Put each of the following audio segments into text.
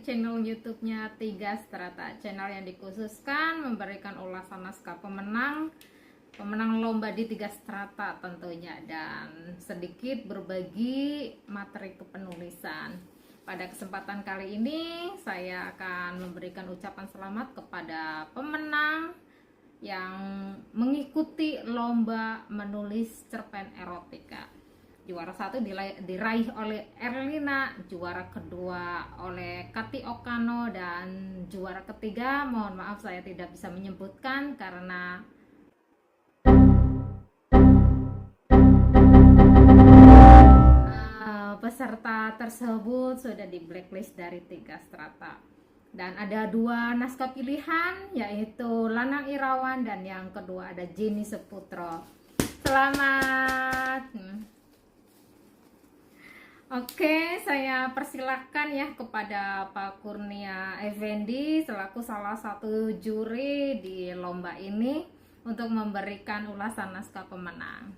channel YouTube-nya Tiga Strata, channel yang dikhususkan memberikan ulasan naskah pemenang lomba di Tiga Strata tentunya, dan sedikit berbagi materi kepenulisan. Pada kesempatan kali ini saya akan memberikan ucapan selamat kepada pemenang yang mengikuti lomba menulis cerpen erotika. Juara 1 diraih oleh Erlina, juara kedua oleh Kati Okano, dan juara ketiga, mohon maaf saya tidak bisa menyebutkan karena peserta tersebut sudah di blacklist dari Tiga Strata. Dan ada dua naskah pilihan, yaitu Lanang Irawan dan yang kedua ada Jenny Seputro. Selamat. Oke, saya persilahkan ya kepada Pak Kurnia Effendi selaku salah satu juri di lomba ini untuk memberikan ulasan naskah pemenang.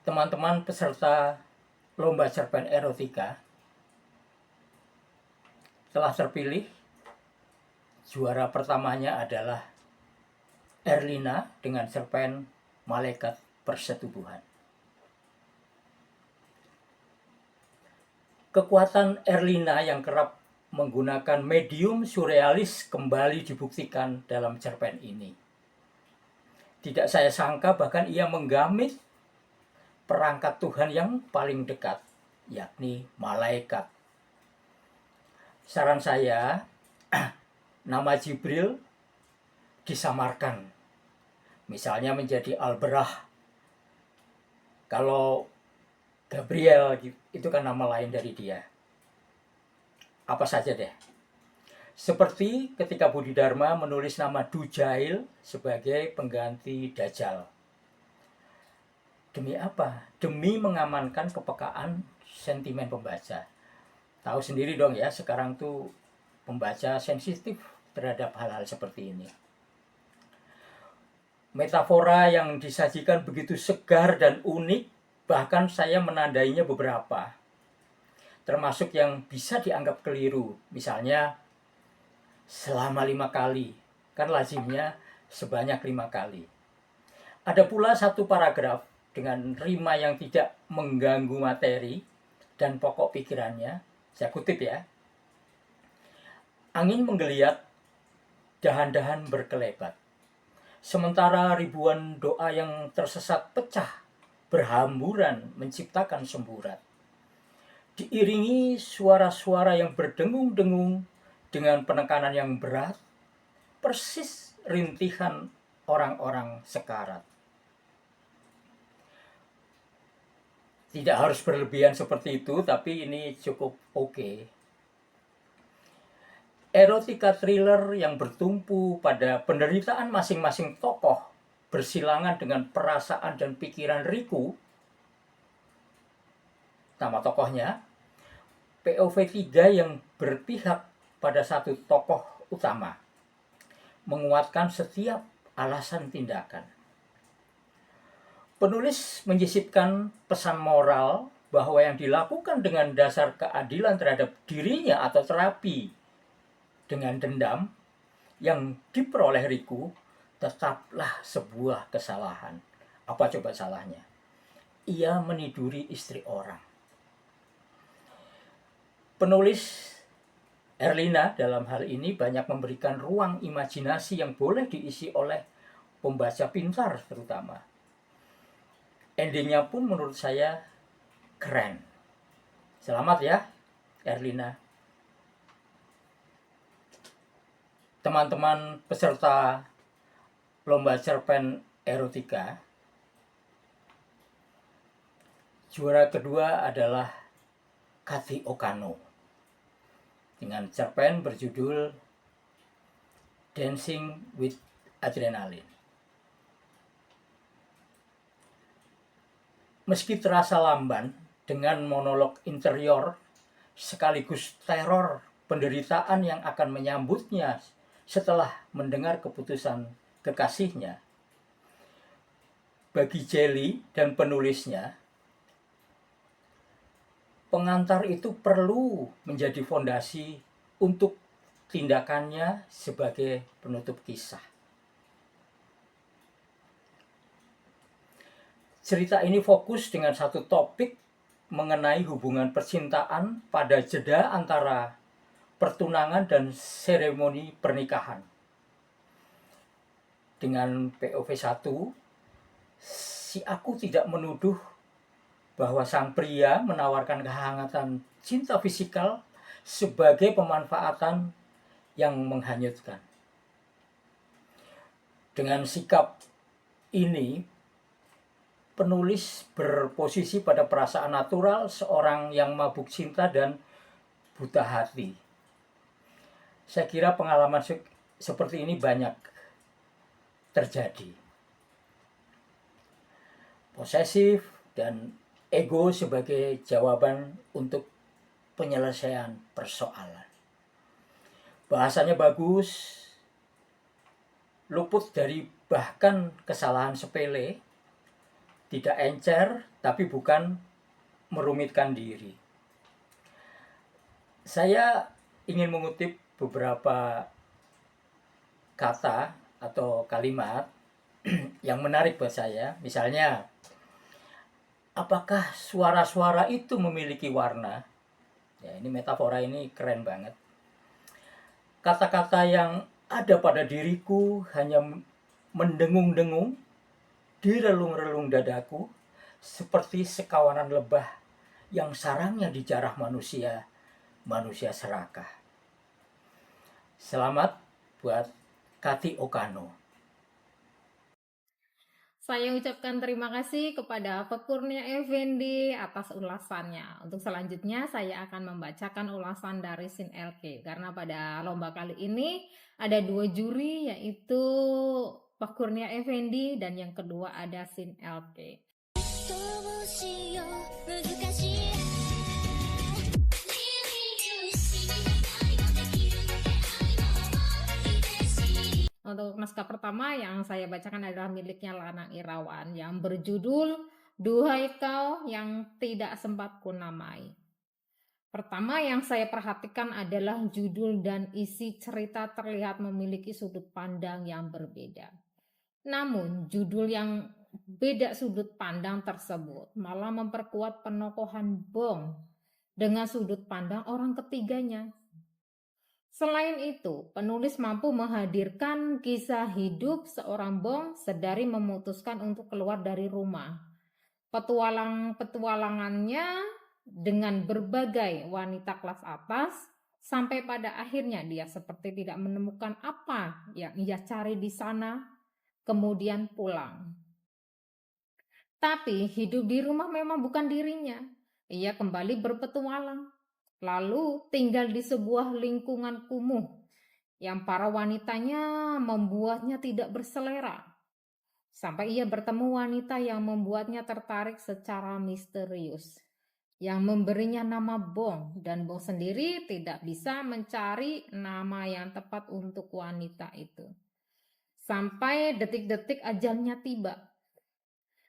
Teman-teman peserta lomba cerpen erotika telah terpilih. Juara pertamanya adalah Erlina dengan cerpen Malaikat Persetubuhan. Kekuatan Erlina yang kerap menggunakan medium surrealis kembali dibuktikan dalam cerpen ini. Tidak saya sangka bahkan ia menggamit perangkat Tuhan yang paling dekat, yakni malaikat. Saran saya, nama Jibril disamarkan. Misalnya menjadi Al-Berah. Kalau Gabriel itu kan nama lain dari dia. Apa saja deh. Seperti ketika Budi Dharma menulis nama Dujail sebagai pengganti Dajjal. Demi apa? Demi mengamankan kepekaan sentimen pembaca. Tahu sendiri dong ya, sekarang tuh pembaca sensitif terhadap hal-hal seperti ini. Metafora yang disajikan begitu segar dan unik, bahkan saya menandainya beberapa. Termasuk yang bisa dianggap keliru. Misalnya, selama 5 kali. Kan lazimnya sebanyak 5 kali. Ada pula satu paragraf dengan rima yang tidak mengganggu materi dan pokok pikirannya. Saya kutip ya. Angin menggeliat, dahan-dahan berkelebat. Sementara ribuan doa yang tersesat pecah, berhamburan menciptakan semburat. Diiringi suara-suara yang berdengung-dengung dengan penekanan yang berat, persis rintihan orang-orang sekarat. Tidak harus berlebihan seperti itu, tapi ini cukup oke. Erotika thriller yang bertumpu pada penderitaan masing-masing tokoh bersilangan dengan perasaan dan pikiran Riku, nama tokohnya, POV 3 yang berpihak pada satu tokoh utama, menguatkan setiap alasan tindakan. Penulis menyisipkan pesan moral bahwa yang dilakukan dengan dasar keadilan terhadap dirinya atau terapi dengan dendam yang diperoleh Riku tetaplah sebuah kesalahan. Apa coba salahnya? Ia meniduri istri orang. Penulis Erlina dalam hal ini banyak memberikan ruang imajinasi yang boleh diisi oleh pembaca pintar terutama. Endingnya pun menurut saya keren. Selamat ya, Erlina. Teman-teman peserta lomba cerpen erotika, juara kedua adalah Kati Okano dengan cerpen berjudul Dancing with Adrenaline. Meski terasa lamban dengan monolog interior sekaligus teror penderitaan yang akan menyambutnya setelah mendengar keputusan kekasihnya, bagi Jelly dan penulisnya, pengantar itu perlu menjadi fondasi untuk tindakannya sebagai penutup kisah. Cerita ini fokus dengan satu topik mengenai hubungan percintaan pada jeda antara pertunangan dan seremoni pernikahan. Dengan POV 1, si aku tidak menuduh bahwa sang pria menawarkan kehangatan cinta fisikal sebagai pemanfaatan yang menghanyutkan. Dengan sikap ini, penulis berposisi pada perasaan natural seorang yang mabuk cinta dan buta hati. Saya kira pengalaman seperti ini banyak terjadi. Posesif dan ego sebagai jawaban untuk penyelesaian persoalan. Bahasanya bagus, luput dari bahkan kesalahan sepele, tidak encer, tapi bukan merumitkan diri. Saya ingin mengutip beberapa kata atau kalimat yang menarik buat saya. Misalnya, apakah suara-suara itu memiliki warna? Ya, ini metafora ini keren banget. Kata-kata yang ada pada diriku hanya mendengung-dengung di relung-relung dadaku seperti sekawanan lebah yang sarangnya dijarah manusia serakah. Selamat buat Kati Okano. Saya ucapkan terima kasih kepada Pak Kurnia Effendi atas ulasannya. Untuk selanjutnya saya akan membacakan ulasan dari Sin LK. Karena pada lomba kali ini ada 2 juri, yaitu Pak Kurnia Effendi dan yang kedua ada Sin LK. Untuk naskah pertama yang saya bacakan adalah miliknya Lana Irawan yang berjudul Duhai Kau Yang Tidak Sempat Kunamai. Pertama yang saya perhatikan adalah judul dan isi cerita terlihat memiliki sudut pandang yang berbeda. Namun judul yang beda sudut pandang tersebut malah memperkuat penokohan Bong dengan sudut pandang orang ketiganya. Selain itu, penulis mampu menghadirkan kisah hidup seorang Bong sedari memutuskan untuk keluar dari rumah. Petualangannya dengan berbagai wanita kelas atas, sampai pada akhirnya dia seperti tidak menemukan apa yang ia cari di sana, kemudian pulang. Tapi hidup di rumah memang bukan dirinya. Ia kembali berpetualang. Lalu tinggal di sebuah lingkungan kumuh yang para wanitanya membuatnya tidak berselera. Sampai ia bertemu wanita yang membuatnya tertarik secara misterius, yang memberinya nama Bong, dan Bong sendiri tidak bisa mencari nama yang tepat untuk wanita itu. Sampai detik-detik ajalnya tiba.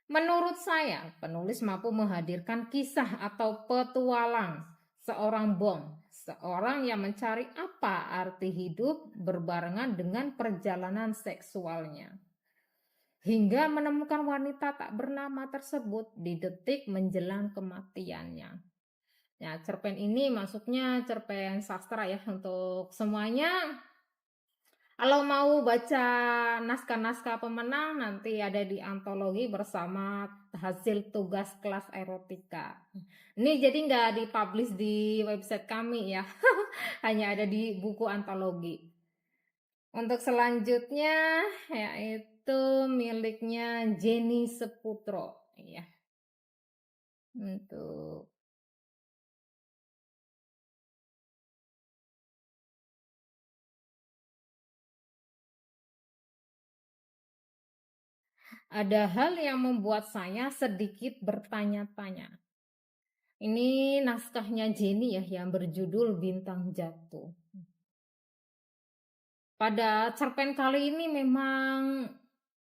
Menurut saya, penulis mampu menghadirkan kisah atau petualang seorang Bong, seorang yang mencari apa arti hidup berbarengan dengan perjalanan seksualnya, hingga menemukan wanita tak bernama tersebut di detik menjelang kematiannya. Ya, cerpen ini masuknya cerpen sastra ya untuk semuanya. Kalau mau baca naskah-naskah pemenang nanti ada di antologi bersama hasil tugas kelas erotika. Ini jadi nggak dipublish di website kami ya, hanya ada di buku antologi. Untuk selanjutnya yaitu miliknya Jenny Seputro ya. Untuk ada hal yang membuat saya sedikit bertanya-tanya. Ini naskahnya Jenny ya yang berjudul Bintang Jatuh. Pada cerpen kali ini memang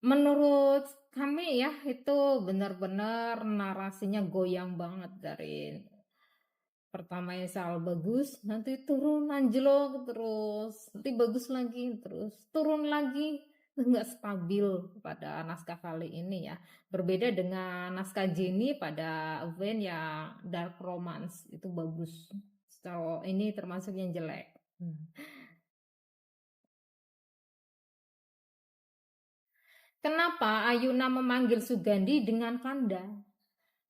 menurut kami ya itu benar-benar narasinya goyang banget dari Pertama misal bagus, nanti turun anjlok terus, nanti bagus lagi, terus turun lagi, nggak stabil pada naskah kali ini ya. Berbeda dengan naskah Jenny pada event yang dark romance, itu bagus. Kalau ini termasuk yang jelek. Kenapa Ayuna memanggil Sugandi dengan Kanda?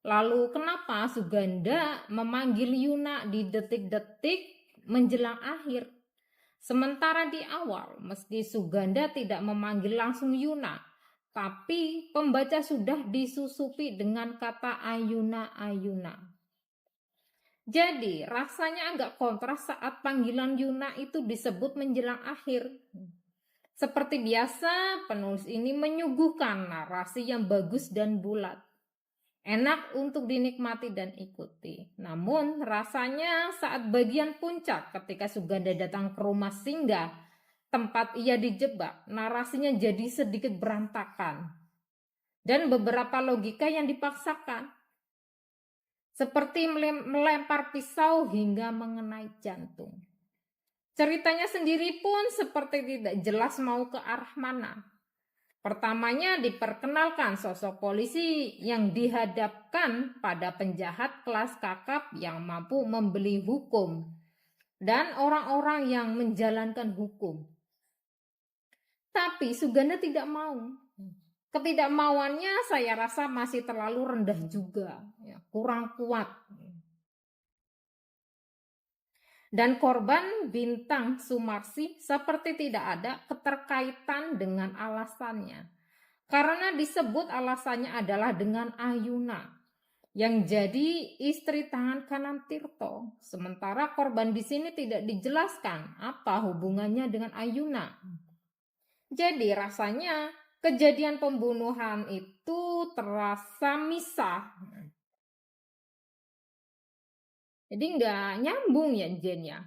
Lalu kenapa Suganda memanggil Yuna di detik-detik menjelang akhir? Sementara di awal, meski Suganda tidak memanggil langsung Yuna, tapi pembaca sudah disusupi dengan kata Ayuna-Ayuna. Jadi rasanya agak kontras saat panggilan Yuna itu disebut menjelang akhir. Seperti biasa, penulis ini menyuguhkan narasi yang bagus dan bulat. Enak untuk dinikmati dan ikuti. Namun rasanya saat bagian puncak ketika Suganda datang ke rumah singgah tempat ia dijebak, narasinya jadi sedikit berantakan. Dan beberapa logika yang dipaksakan. Seperti melempar pisau hingga mengenai jantung. Ceritanya sendiri pun seperti tidak jelas mau ke arah mana. Pertamanya diperkenalkan sosok polisi yang dihadapkan pada penjahat kelas kakap yang mampu membeli hukum dan orang-orang yang menjalankan hukum. Tapi Suganda tidak mau. Ketidakmauannya saya rasa masih terlalu rendah juga, ya, kurang kuat. Dan korban bintang Sumarsi seperti tidak ada keterkaitan dengan alasannya. Karena disebut alasannya adalah dengan Ayuna yang jadi istri tangan kanan Tirto. Sementara korban di sini tidak dijelaskan apa hubungannya dengan Ayuna. Jadi rasanya kejadian pembunuhan itu terasa misah. Jadi nggak nyambung ya Jennya.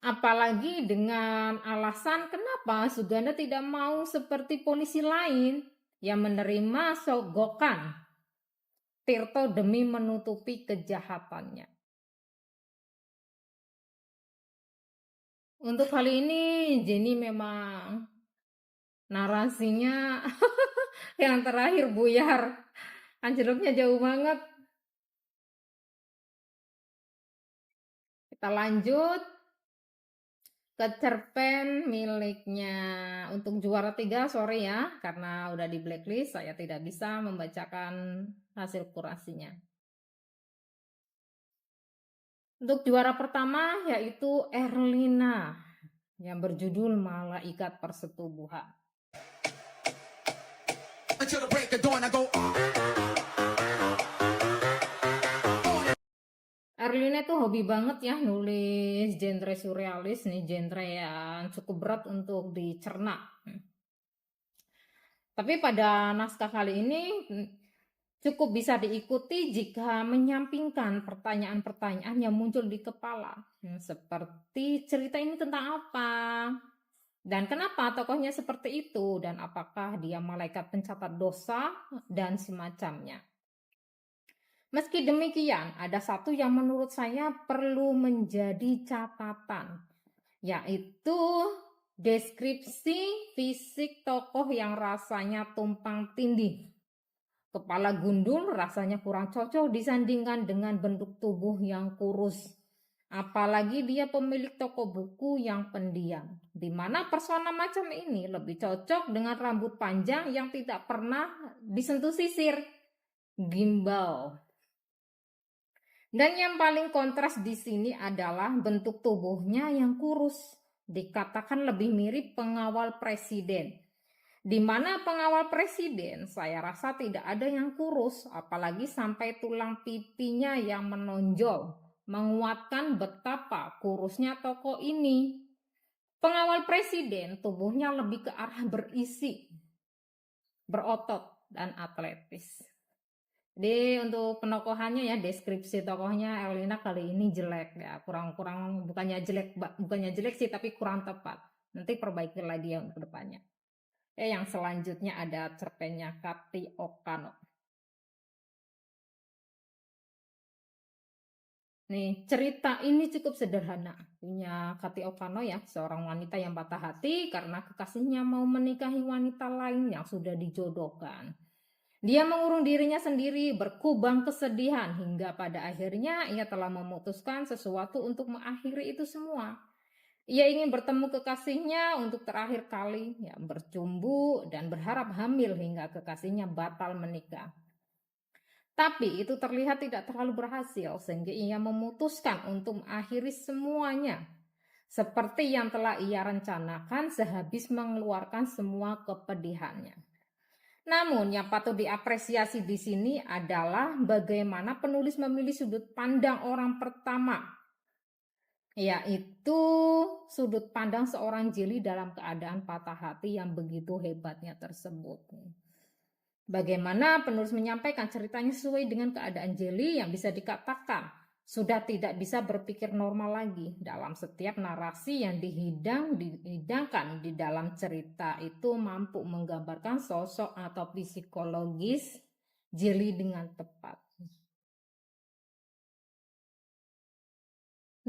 Apalagi dengan alasan kenapa Suganda tidak mau seperti polisi lain yang menerima sogokan Tirto demi menutupi kejahatannya. Untuk kali ini Jenny memang narasinya yang terakhir buyar. Anjloknya jauh banget. Kita lanjut ke cerpen miliknya untuk juara 3, sorry ya, karena udah di blacklist saya tidak bisa membacakan hasil kurasinya. Untuk juara pertama yaitu Erlina yang berjudul Malaikat Persetubuhan. Erlina itu hobi banget ya nulis genre surrealis nih, genre yang cukup berat untuk dicerna. Tapi pada naskah kali ini cukup bisa diikuti jika menyampingkan pertanyaan-pertanyaan yang muncul di kepala. Seperti cerita ini tentang apa? Dan kenapa tokohnya seperti itu? Dan apakah dia malaikat pencatat dosa? Dan semacamnya. Meski demikian, ada satu yang menurut saya perlu menjadi catatan, yaitu deskripsi fisik tokoh yang rasanya tumpang tindih. Kepala gundul rasanya kurang cocok disandingkan dengan bentuk tubuh yang kurus. Apalagi dia pemilik toko buku yang pendiam, di mana persona macam ini lebih cocok dengan rambut panjang yang tidak pernah disentuh sisir, gimbal. Dan yang paling kontras di sini adalah bentuk tubuhnya yang kurus, dikatakan lebih mirip pengawal presiden. Di mana pengawal presiden saya rasa tidak ada yang kurus, apalagi sampai tulang pipinya yang menonjol, menguatkan betapa kurusnya tokoh ini. Pengawal presiden tubuhnya lebih ke arah berisi, berotot, dan atletis. Jadi untuk penokohannya ya, deskripsi tokohnya Erlina kali ini jelek ya, kurang bukannya jelek sih, tapi kurang tepat. Nanti perbaiki lagi ya untuk kedepannya. Yang selanjutnya ada cerpennya Kati Okano. Nih, cerita ini cukup sederhana. Punya Kati Okano ya, seorang wanita yang patah hati karena kekasihnya mau menikahi wanita lain yang sudah dijodohkan. Dia mengurung dirinya sendiri, berkubang kesedihan, hingga pada akhirnya ia telah memutuskan sesuatu untuk mengakhiri itu semua. Ia ingin bertemu kekasihnya untuk terakhir kali, ya, bercumbu dan berharap hamil hingga kekasihnya batal menikah. Tapi itu terlihat tidak terlalu berhasil, sehingga ia memutuskan untuk mengakhiri semuanya seperti yang telah ia rencanakan sehabis mengeluarkan semua kepedihannya. Namun yang patut diapresiasi di sini adalah bagaimana penulis memilih sudut pandang orang pertama, yaitu sudut pandang seorang Jelly dalam keadaan patah hati yang begitu hebatnya tersebut. Bagaimana penulis menyampaikan ceritanya sesuai dengan keadaan Jelly yang bisa dikatakan sudah tidak bisa berpikir normal lagi. Dalam setiap narasi yang dihidangkan di dalam cerita itu mampu menggambarkan sosok atau psikologis Jelly dengan tepat.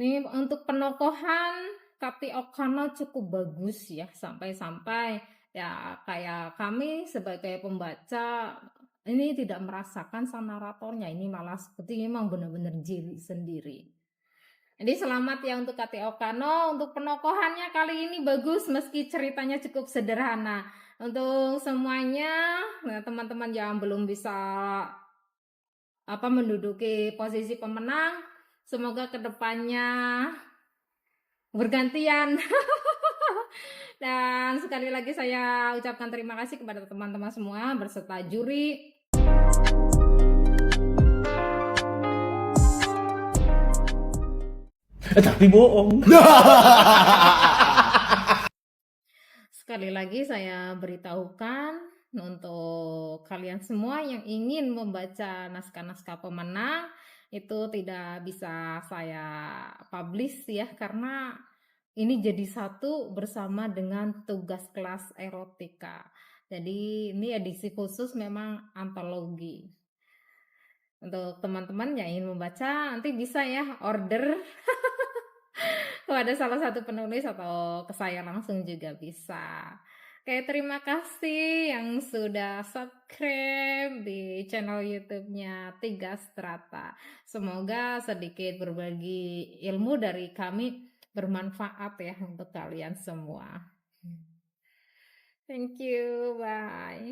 Nih untuk penokohan Kati Okano cukup bagus ya, sampai-sampai ya kayak kami sebagai pembaca ini tidak merasakan sang naratornya, ini malah seperti memang benar-benar Jelly sendiri. Jadi selamat ya untuk Kati Okano, untuk penokohannya kali ini bagus meski ceritanya cukup sederhana. Untuk semuanya, nah, teman-teman yang belum bisa menduduki posisi pemenang, semoga kedepannya bergantian. Dan sekali lagi saya ucapkan terima kasih kepada teman-teman semua berserta juri. Tapi bohong. Sekali lagi saya beritahukan untuk kalian semua yang ingin membaca naskah-naskah pemenang itu tidak bisa saya publish ya, karena ini jadi satu bersama dengan tugas kelas erotika. Jadi ini edisi khusus, memang antologi. Untuk teman-teman yang ingin membaca nanti bisa ya order kepada salah satu penulis atau ke saya langsung juga bisa. Oke, terima kasih yang sudah subscribe di channel YouTube-nya Tiga Strata. Semoga sedikit berbagi ilmu dari kami bermanfaat ya untuk kalian semua. Thank you, bye.